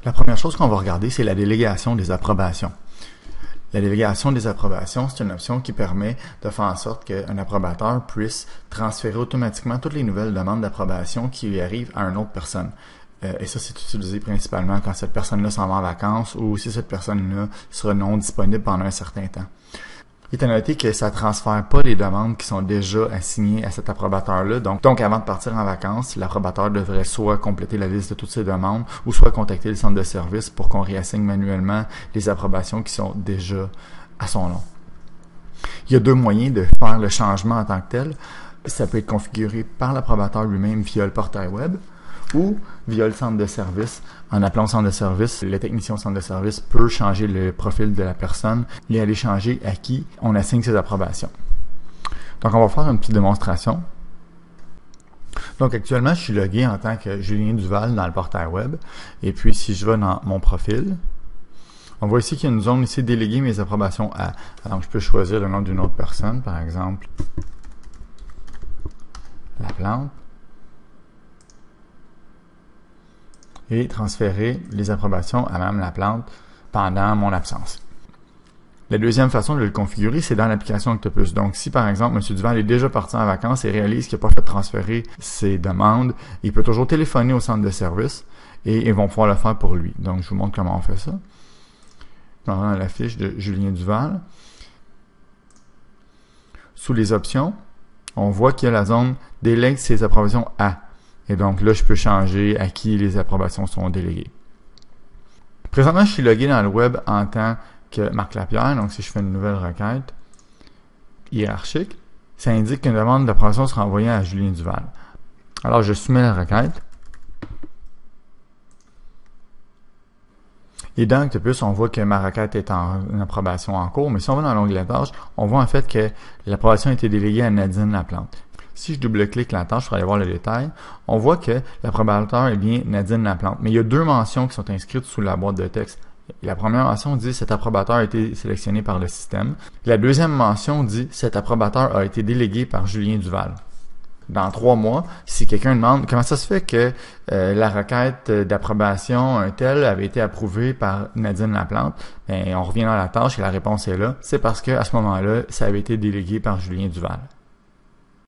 La première chose qu'on va regarder, c'est la délégation des approbations. La délégation des approbations, c'est une option qui permet de faire en sorte qu'un approbateur puisse transférer automatiquement toutes les nouvelles demandes d'approbation qui lui arrivent à une autre personne. Et ça, c'est utilisé principalement quand cette personne-là s'en va en vacances ou si cette personne-là sera non disponible pendant un certain temps. Il est à noter que ça ne transfère pas les demandes qui sont déjà assignées à cet approbateur-là. Donc, avant de partir en vacances, l'approbateur devrait soit compléter la liste de toutes ses demandes ou soit contacter le centre de service pour qu'on réassigne manuellement les approbations qui sont déjà à son nom. Il y a deux moyens de faire le changement en tant que tel. Ça peut être configuré par l'approbateur lui-même via le portail web ou via le centre de service. En appelant le centre de service, le technicien au centre de service peut changer le profil de la personne et aller changer à qui on assigne ses approbations. Donc, on va faire une petite démonstration. Donc, actuellement, je suis logué en tant que Julien Duval dans le portail web. Et puis, si je vais dans mon profil, on voit ici qu'il y a une zone ici, déléguer mes approbations à. Donc, je peux choisir le nom d'une autre personne, par exemple, la plante. Et transférer les approbations à Mme Laplante pendant mon absence. La deuxième façon de le configurer, c'est dans l'application Octopus. Donc, si par exemple, M. Duval est déjà parti en vacances et réalise qu'il n'a pas fait transférer ses demandes, il peut toujours téléphoner au centre de service et ils vont pouvoir le faire pour lui. Donc, je vous montre comment on fait ça. Je m'en vais dans la fiche de Julien Duval. Sous les options, on voit qu'il y a la zone « Délègue ses approbations à ». Et donc là, je peux changer à qui les approbations sont déléguées. Présentement, je suis logué dans le web en tant que Marc Lapierre. Donc, si je fais une nouvelle requête hiérarchique, ça indique qu'une demande d'approbation sera envoyée à Julien Duval. Alors, je soumets la requête. Et dans Octopus, on voit que ma requête est en approbation en cours. Mais si on va dans l'onglet tâches, on voit en fait que l'approbation a été déléguée à Nadine Laplante. Si je double-clique la tâche pour aller voir le détail, on voit que l'approbateur est bien Nadine Laplante. Mais il y a deux mentions qui sont inscrites sous la boîte de texte. La première mention dit « Cet approbateur a été sélectionné par le système ». La deuxième mention dit « Cet approbateur a été délégué par Julien Duval ». Dans 3 mois, si quelqu'un demande comment ça se fait que la requête d'approbation un tel avait été approuvée par Nadine Laplante, bien, on revient dans la tâche et la réponse est là. C'est parce que à ce moment-là, ça avait été délégué par Julien Duval.